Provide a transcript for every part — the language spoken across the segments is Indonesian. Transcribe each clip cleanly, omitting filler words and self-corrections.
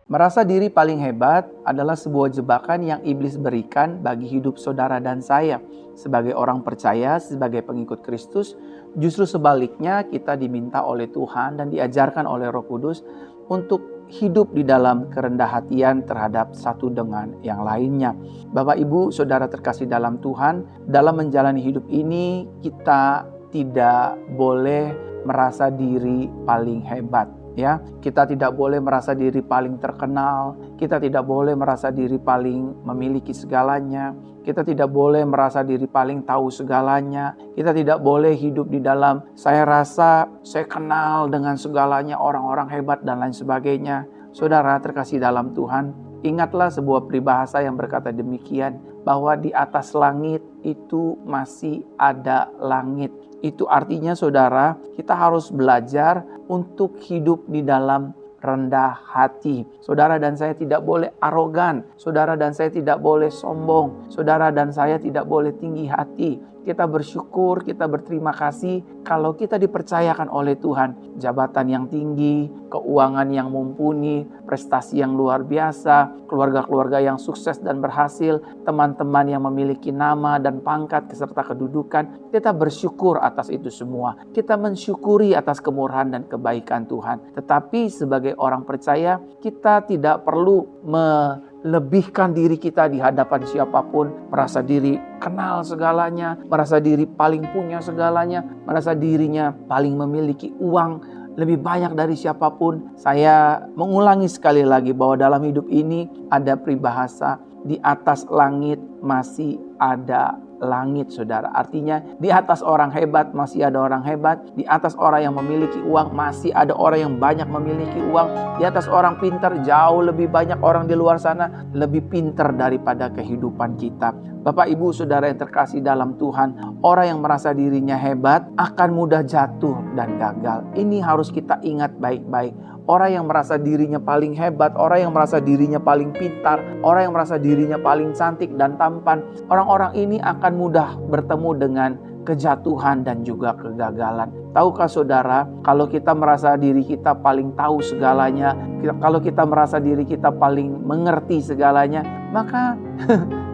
Merasa diri paling hebat adalah sebuah jebakan yang iblis berikan bagi hidup saudara dan saya. Sebagai orang percaya, sebagai pengikut Kristus, justru sebaliknya kita diminta oleh Tuhan dan diajarkan oleh Roh Kudus untuk hidup di dalam kerendah hatian terhadap satu dengan yang lainnya. Bapak, Ibu, Saudara terkasih dalam Tuhan, dalam menjalani hidup ini kita tidak boleh merasa diri paling hebat. Ya, kita tidak boleh merasa diri paling terkenal, kita tidak boleh merasa diri paling memiliki segalanya, kita tidak boleh merasa diri paling tahu segalanya, kita tidak boleh hidup di dalam saya rasa saya kenal dengan segalanya, orang-orang hebat dan lain sebagainya. Saudara terkasih dalam Tuhan, ingatlah sebuah peribahasa yang berkata demikian, bahwa di atas langit itu masih ada langit. Itu artinya saudara, kita harus belajar untuk hidup di dalam rendah hati. Saudara dan saya tidak boleh arogan. Saudara dan saya tidak boleh sombong. Saudara dan saya tidak boleh tinggi hati. Kita bersyukur, kita berterima kasih kalau kita dipercayakan oleh Tuhan jabatan yang tinggi, keuangan yang mumpuni, prestasi yang luar biasa, keluarga-keluarga yang sukses dan berhasil, teman-teman yang memiliki nama dan pangkat serta kedudukan. Kita bersyukur atas itu semua. Kita mensyukuri atas kemurahan dan kebaikan Tuhan. Tetapi sebagai orang percaya, kita tidak perlu melebihkan diri kita di hadapan siapapun, merasa diri kenal segalanya, merasa diri paling punya segalanya, merasa dirinya paling memiliki uang lebih banyak dari siapapun. Saya mengulangi sekali lagi bahwa dalam hidup ini ada peribahasa, di atas langit masih ada langit, saudara. Artinya di atas orang hebat masih ada orang hebat, di atas orang yang memiliki uang masih ada orang yang banyak memiliki uang, di atas orang pintar jauh lebih banyak orang di luar sana lebih pintar daripada kehidupan kita. Bapak, Ibu, Saudara yang terkasih dalam Tuhan, orang yang merasa dirinya hebat akan mudah jatuh dan gagal. Ini harus kita ingat baik-baik. Orang yang merasa dirinya paling hebat, orang yang merasa dirinya paling pintar, orang yang merasa dirinya paling cantik dan tampan, orang-orang ini akan mudah bertemu dengan kejatuhan dan juga kegagalan. Tahukah saudara, kalau kita merasa diri kita paling tahu segalanya, kalau kita merasa diri kita paling mengerti segalanya, maka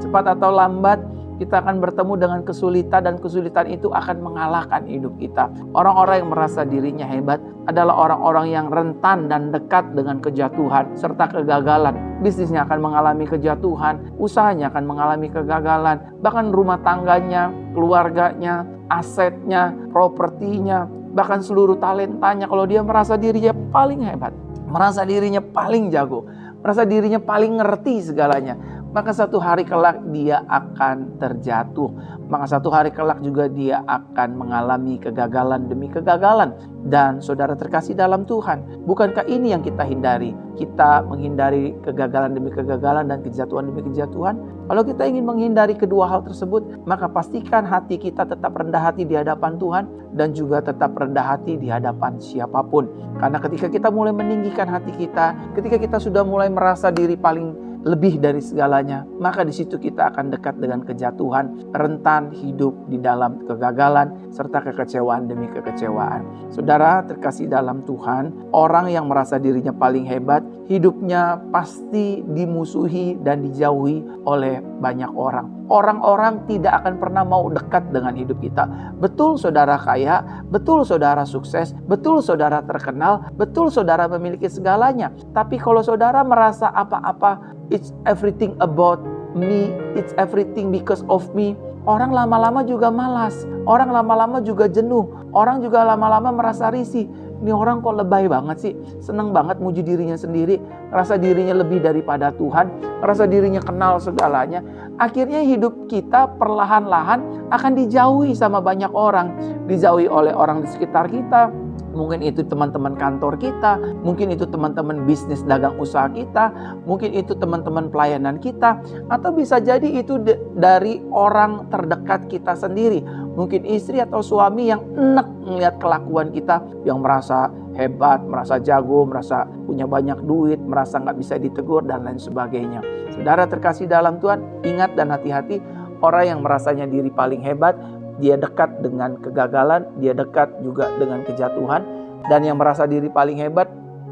cepat atau lambat kita akan bertemu dengan kesulitan, dan kesulitan itu akan mengalahkan hidup kita. Orang-orang yang merasa dirinya hebat adalah orang-orang yang rentan dan dekat dengan kejatuhan serta kegagalan. Bisnisnya akan mengalami kejatuhan, usahanya akan mengalami kegagalan, bahkan rumah tangganya, keluarganya, asetnya, propertinya, bahkan seluruh talentanya. Kalau dia merasa dirinya paling hebat, merasa dirinya paling jago, merasa dirinya paling ngerti segalanya, maka satu hari kelak dia akan terjatuh. Maka satu hari kelak juga dia akan mengalami kegagalan demi kegagalan. Dan saudara terkasih dalam Tuhan, bukankah ini yang kita hindari? Kita menghindari kegagalan demi kegagalan dan kejatuhan demi kejatuhan. Kalau kita ingin menghindari kedua hal tersebut, maka pastikan hati kita tetap rendah hati di hadapan Tuhan dan juga tetap rendah hati di hadapan siapapun. Karena ketika kita mulai meninggikan hati kita, ketika kita sudah mulai merasa diri paling lebih dari segalanya, maka di situ kita akan dekat dengan kejatuhan, rentan hidup di dalam kegagalan serta kekecewaan demi kekecewaan. Saudara terkasih dalam Tuhan, orang yang merasa dirinya paling hebat, hidupnya pasti dimusuhi dan dijauhi oleh banyak orang. Orang-orang tidak akan pernah mau dekat dengan hidup kita. Betul saudara kaya, betul saudara sukses, betul saudara terkenal, betul saudara memiliki segalanya. Tapi kalau saudara merasa apa-apa, it's everything about me, it's everything because of me, orang lama-lama juga malas, orang lama-lama juga jenuh, orang juga lama-lama merasa risih. Ini orang kok lebay banget sih, seneng banget muji dirinya sendiri, ngerasa dirinya lebih daripada Tuhan, ngerasa dirinya kenal segalanya. Akhirnya hidup kita perlahan-lahan akan dijauhi sama banyak orang, dijauhi oleh orang di sekitar kita. Mungkin itu teman-teman kantor kita, mungkin itu teman-teman bisnis dagang usaha kita, mungkin itu teman-teman pelayanan kita, atau bisa jadi itu dari orang terdekat kita sendiri. Mungkin istri atau suami yang enek melihat kelakuan kita, yang merasa hebat, merasa jago, merasa punya banyak duit, merasa gak bisa ditegur dan lain sebagainya. Saudara terkasih dalam Tuhan, ingat dan hati-hati, orang yang merasanya diri paling hebat, dia dekat dengan kegagalan, dia dekat juga dengan kejatuhan. Dan yang merasa diri paling hebat,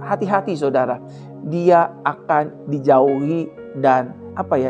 hati-hati saudara, dia akan dijauhi dan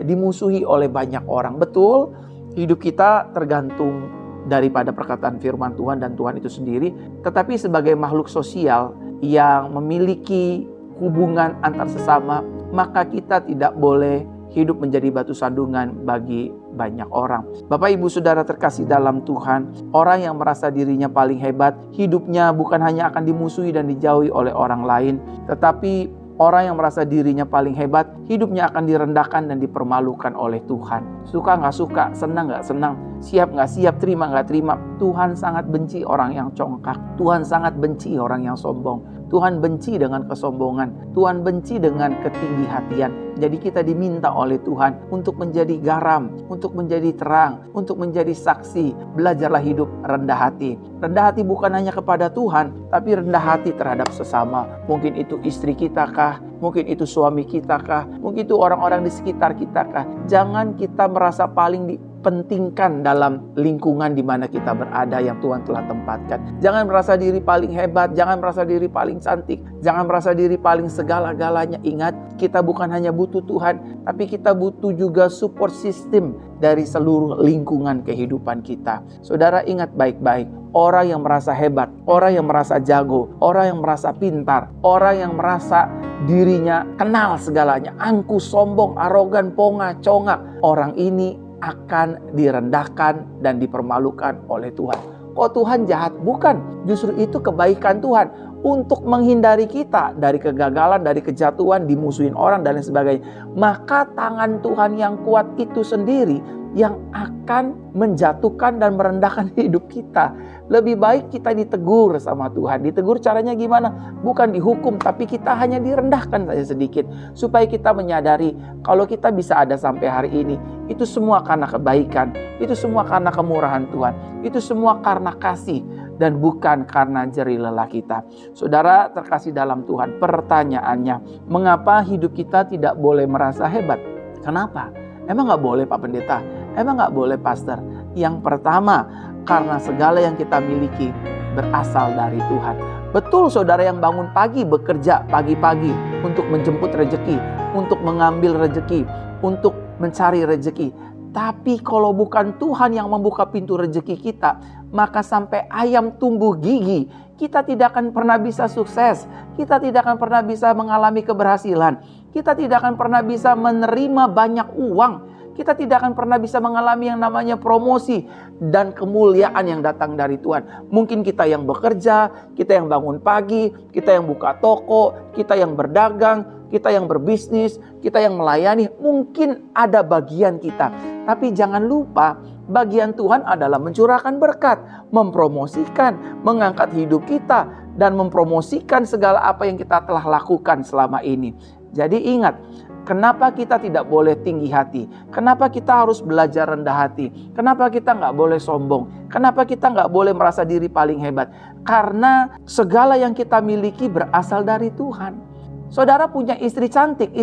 dimusuhi oleh banyak orang. Betul, hidup kita tergantung daripada perkataan firman Tuhan dan Tuhan itu sendiri. Tetapi sebagai makhluk sosial yang memiliki hubungan antar sesama, maka kita tidak boleh hidup menjadi batu sandungan bagi banyak orang. Bapak Ibu Saudara terkasih dalam Tuhan, orang yang merasa dirinya paling hebat, hidupnya bukan hanya akan dimusuhi dan dijauhi oleh orang lain, tetapi orang yang merasa dirinya paling hebat, hidupnya akan direndahkan dan dipermalukan oleh Tuhan. Suka nggak suka, senang nggak senang, siap nggak siap, terima nggak terima. Tuhan sangat benci orang yang congkak. Tuhan sangat benci orang yang sombong. Tuhan benci dengan kesombongan. Tuhan benci dengan ketinggi hatian. Jadi kita diminta oleh Tuhan untuk menjadi garam, untuk menjadi terang, untuk menjadi saksi. Belajarlah hidup rendah hati. Rendah hati bukan hanya kepada Tuhan, tapi rendah hati terhadap sesama. Mungkin itu istri kita kah? Mungkin itu suami kita kah? Mungkin itu orang-orang di sekitar kita kah? Jangan kita merasa paling dipentingkan dalam lingkungan di mana kita berada yang Tuhan telah tempatkan. Jangan merasa diri paling hebat, jangan merasa diri paling cantik, jangan merasa diri paling segala-galanya. Ingat, kita bukan hanya butuh Tuhan, tapi kita butuh juga support system dari seluruh lingkungan kehidupan kita. Saudara ingat baik-baik, orang yang merasa hebat, orang yang merasa jago, orang yang merasa pintar, orang yang merasa dirinya kenal segalanya, angkuh, sombong, arogan, ponga, congak, orang ini akan direndahkan dan dipermalukan oleh Tuhan. Kok Tuhan jahat? Bukan, justru itu kebaikan Tuhan untuk menghindari kita dari kegagalan, dari kejatuhan, dimusuhin orang dan lain sebagainya. Maka tangan Tuhan yang kuat itu sendiri yang akan menjatuhkan dan merendahkan hidup kita. Lebih baik kita ditegur sama Tuhan. Ditegur caranya gimana? Bukan dihukum, tapi kita hanya direndahkan saja sedikit. Supaya kita menyadari kalau kita bisa ada sampai hari ini, itu semua karena kebaikan. Itu semua karena kemurahan Tuhan. Itu semua karena kasih dan bukan karena jerih lelah kita. Saudara terkasih dalam Tuhan, pertanyaannya, mengapa hidup kita tidak boleh merasa hebat? Kenapa? Emang gak boleh Pak Pendeta? Emang gak boleh Pastor? Yang pertama, karena segala yang kita miliki berasal dari Tuhan. Betul saudara yang bangun pagi, bekerja pagi-pagi untuk menjemput rezeki, untuk mengambil rezeki, untuk mencari rezeki. Tapi kalau bukan Tuhan yang membuka pintu rezeki kita, maka sampai ayam tumbuh gigi, kita tidak akan pernah bisa sukses. Kita tidak akan pernah bisa mengalami keberhasilan. Kita tidak akan pernah bisa menerima banyak uang. Kita tidak akan pernah bisa mengalami yang namanya promosi dan kemuliaan yang datang dari Tuhan. Mungkin kita yang bekerja, kita yang bangun pagi, kita yang buka toko, kita yang berdagang, kita yang berbisnis, kita yang melayani. Mungkin ada bagian kita. Tapi jangan lupa, bagian Tuhan adalah mencurahkan berkat, mempromosikan, mengangkat hidup kita, dan mempromosikan segala apa yang kita telah lakukan selama ini. Jadi ingat, kenapa kita tidak boleh tinggi hati? Kenapa kita harus belajar rendah hati? Kenapa kita nggak boleh sombong? Kenapa kita nggak boleh merasa diri paling hebat? Karena segala yang kita miliki berasal dari Tuhan. Saudara punya istri cantik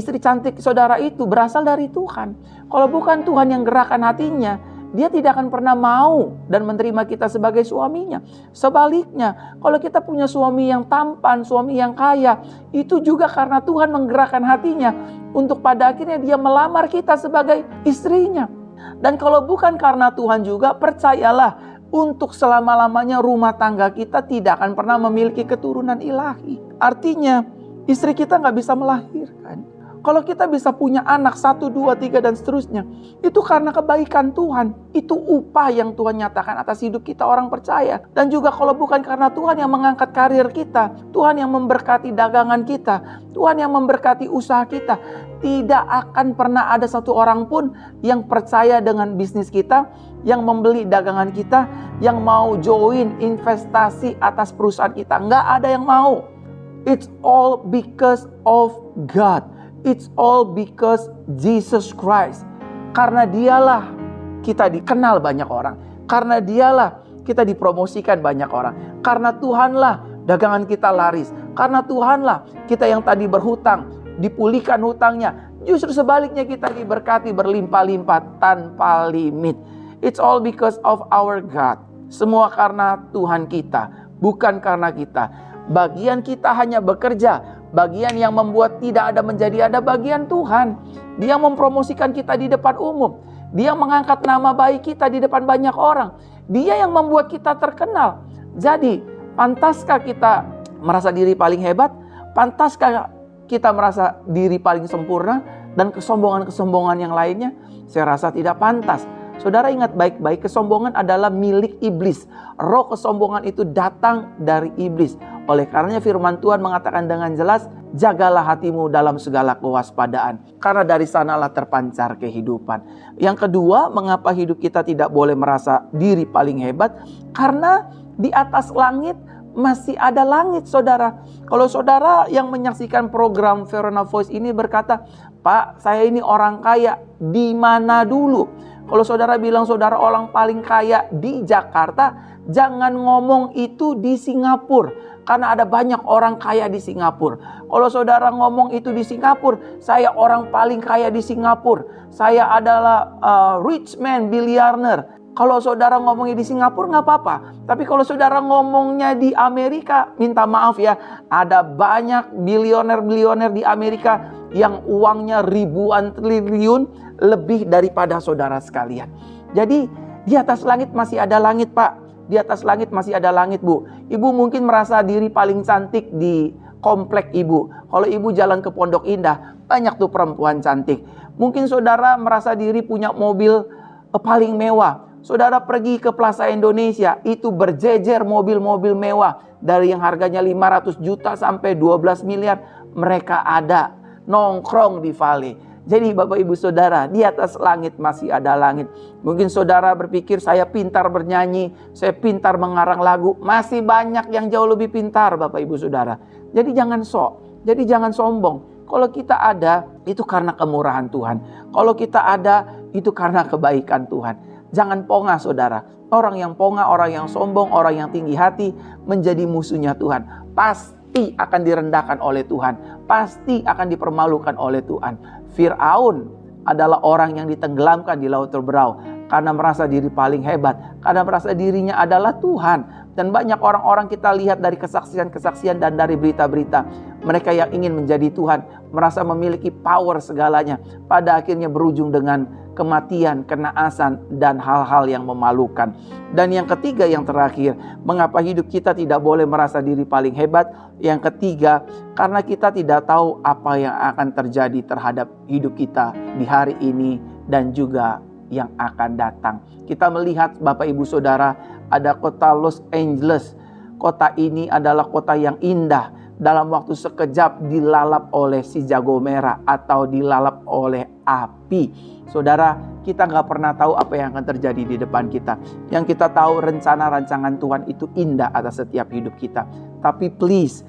saudara itu berasal dari Tuhan. Kalau bukan Tuhan yang gerakkan hatinya, dia tidak akan pernah mau dan menerima kita sebagai suaminya. Sebaliknya, kalau kita punya suami yang tampan, suami yang kaya, itu juga karena Tuhan menggerakkan hatinya untuk pada akhirnya dia melamar kita sebagai istrinya. Dan kalau bukan karena Tuhan juga, percayalah, untuk selama-lamanya rumah tangga kita tidak akan pernah memiliki keturunan ilahi. Artinya, istri kita nggak bisa melahirkan. Kalau kita bisa punya anak 1, 2, 3 dan seterusnya, itu karena kebaikan Tuhan. Itu upah yang Tuhan nyatakan atas hidup kita orang percaya. Dan juga kalau bukan karena Tuhan yang mengangkat karir kita, Tuhan yang memberkati dagangan kita, Tuhan yang memberkati usaha kita, tidak akan pernah ada satu orang pun yang percaya dengan bisnis kita, yang membeli dagangan kita, yang mau join investasi atas perusahaan kita. Nggak ada yang mau. It's all because of God. It's all because Jesus Christ. Karena dialah kita dikenal banyak orang. Karena dialah kita dipromosikan banyak orang. Karena Tuhanlah dagangan kita laris. Karena Tuhanlah kita yang tadi berhutang dipulihkan hutangnya. Justru sebaliknya kita diberkati berlimpah-limpah tanpa limit. It's all because of our God. Semua karena Tuhan kita, bukan karena kita. Bagian kita hanya bekerja, Bagian yang membuat tidak ada menjadi ada bagian Tuhan. Dia mempromosikan kita di depan umum. Dia mengangkat nama baik kita di depan banyak orang. Dia yang membuat kita terkenal. Jadi, pantaskah kita merasa diri paling hebat? Pantaskah kita merasa diri paling sempurna? Dan kesombongan-kesombongan yang lainnya? Saya rasa tidak pantas. Saudara ingat baik-baik, kesombongan adalah milik iblis. Roh kesombongan itu datang dari iblis. Oleh karenanya firman Tuhan mengatakan dengan jelas, jagalah hatimu dalam segala kewaspadaan. Karena dari sanalah terpancar kehidupan. Yang kedua, mengapa hidup kita tidak boleh merasa diri paling hebat? Karena di atas langit masih ada langit, saudara. Kalau saudara yang menyaksikan program Verona Voice ini berkata, Pak, saya ini orang kaya, di mana dulu? Kalau saudara bilang saudara orang paling kaya di Jakarta, jangan ngomong itu di Singapura. Karena ada banyak orang kaya di Singapura. Kalau saudara ngomong itu di Singapura, saya orang paling kaya di Singapura. Saya adalah rich man, billionaire. Kalau saudara ngomongnya di Singapura nggak apa-apa. Tapi kalau saudara ngomongnya di Amerika, minta maaf ya, ada banyak bilioner di Amerika yang uangnya ribuan triliun lebih daripada saudara sekalian. Jadi di atas langit masih ada langit, Pak. Di atas langit masih ada langit, Bu. Ibu mungkin merasa diri paling cantik di komplek ibu. Kalau ibu jalan ke Pondok Indah, banyak tuh perempuan cantik. Mungkin saudara merasa diri punya mobil paling mewah. Saudara pergi ke Plaza Indonesia, itu berjejer mobil-mobil mewah. Dari yang harganya 500 juta sampai 12 miliar, mereka ada nongkrong di Vale. Jadi Bapak Ibu Saudara, di atas langit masih ada langit. Mungkin saudara berpikir saya pintar bernyanyi, saya pintar mengarang lagu. Masih banyak yang jauh lebih pintar Bapak Ibu Saudara. Jadi jangan sok, jadi jangan sombong. Kalau kita ada, itu karena kemurahan Tuhan. Kalau kita ada, itu karena kebaikan Tuhan. Jangan pongah saudara. Orang yang pongah, orang yang sombong, orang yang tinggi hati menjadi musuhnya Tuhan. Pasti akan direndahkan oleh Tuhan. Pasti akan dipermalukan oleh Tuhan. Fir'aun adalah orang yang ditenggelamkan di laut terberau karena merasa diri paling hebat, karena merasa dirinya adalah Tuhan. Dan banyak orang-orang kita lihat dari kesaksian-kesaksian dan dari berita-berita, mereka yang ingin menjadi Tuhan, merasa memiliki power segalanya, pada akhirnya berujung dengan kematian, kenaasan, dan hal-hal yang memalukan. Dan yang ketiga, yang terakhir, mengapa hidup kita tidak boleh merasa diri paling hebat? Yang ketiga, karena kita tidak tahu apa yang akan terjadi terhadap hidup kita di hari ini dan juga yang akan datang. Kita melihat Bapak Ibu Saudara, ada kota Los Angeles. Kota ini adalah kota yang indah. Dalam waktu sekejap dilalap oleh si jago merah atau dilalap oleh api. Saudara, kita gak pernah tahu apa yang akan terjadi di depan kita. Yang kita tahu rencana rancangan Tuhan itu indah atas setiap hidup kita. Tapi please,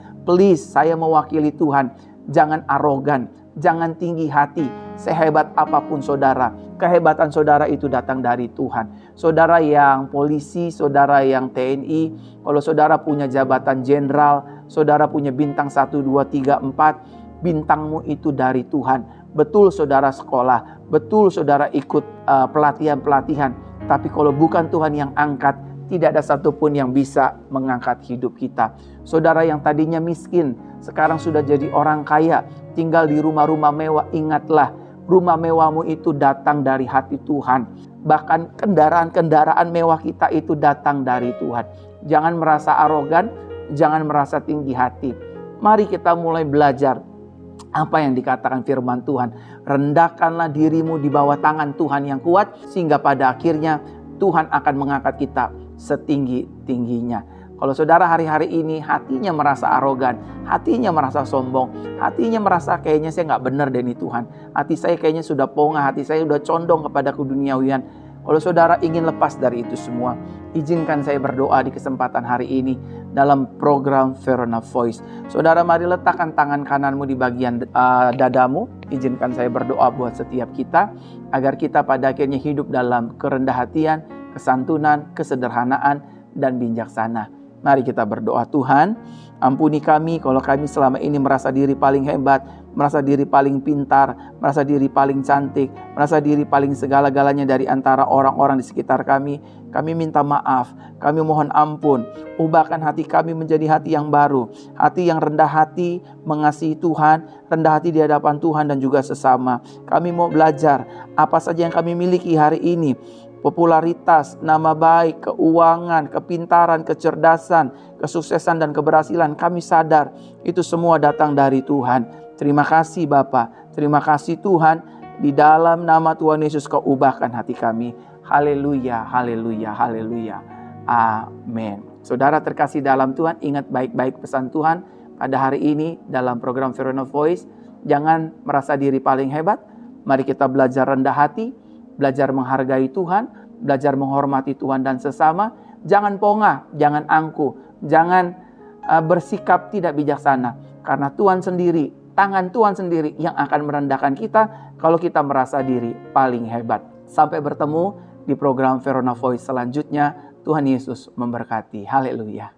saya mewakili Tuhan. Jangan arogan, jangan tinggi hati. Sehebat apapun saudara, kehebatan saudara itu datang dari Tuhan. Saudara yang polisi, saudara yang TNI, kalau saudara punya jabatan jenderal, saudara punya bintang 1, 2, 3, 4, bintangmu itu dari Tuhan. Betul saudara sekolah, betul saudara ikut pelatihan-pelatihan, tapi kalau bukan Tuhan yang angkat, tidak ada satupun yang bisa mengangkat hidup kita. Saudara yang tadinya miskin, sekarang sudah jadi orang kaya, tinggal di rumah-rumah mewah. Ingatlah, rumah mewahmu itu datang dari hati Tuhan. Bahkan kendaraan-kendaraan mewah kita itu datang dari Tuhan. Jangan merasa arogan, jangan merasa tinggi hati. Mari kita mulai belajar apa yang dikatakan firman Tuhan. Rendahkanlah dirimu di bawah tangan Tuhan yang kuat, sehingga pada akhirnya Tuhan akan mengangkat kita setinggi-tingginya. Kalau saudara hari-hari ini hatinya merasa arogan, hatinya merasa sombong, hatinya merasa kayaknya saya gak benar deh nih Tuhan. Hati saya kayaknya sudah pongah, hati saya sudah condong kepada keduniawian. Kalau saudara ingin lepas dari itu semua, izinkan saya berdoa di kesempatan hari ini dalam program Verona Voice. Saudara, mari letakkan tangan kananmu di bagian dadamu. Izinkan saya berdoa buat setiap kita, agar kita pada akhirnya hidup dalam kerendah hatian, kesantunan, kesederhanaan, dan bijaksana. Mari kita berdoa. Tuhan, ampuni kami kalau kami selama ini merasa diri paling hebat, merasa diri paling pintar, merasa diri paling cantik, merasa diri paling segala-galanya dari antara orang-orang di sekitar kami. Kami minta maaf, kami mohon ampun. Ubahkan hati kami menjadi hati yang baru, hati yang rendah hati, mengasihi Tuhan, rendah hati di hadapan Tuhan dan juga sesama. Kami mau belajar apa saja yang kami miliki hari ini. Popularitas, nama baik, keuangan, kepintaran, kecerdasan, kesuksesan dan keberhasilan, kami sadar itu semua datang dari Tuhan. Terima kasih Bapa, terima kasih Tuhan. Di dalam nama Tuhan Yesus Kau ubahkan hati kami. Haleluya, haleluya, haleluya. Amin. Saudara terkasih dalam Tuhan, ingat baik-baik pesan Tuhan pada hari ini dalam program Verona Voice. Jangan merasa diri paling hebat. Mari kita belajar rendah hati, belajar menghargai Tuhan, belajar menghormati Tuhan dan sesama. Jangan pongah, jangan angkuh, jangan bersikap tidak bijaksana. Karena Tuhan sendiri, tangan Tuhan sendiri yang akan merendahkan kita kalau kita merasa diri paling hebat. Sampai bertemu di program Verona Voice selanjutnya. Tuhan Yesus memberkati. Haleluya.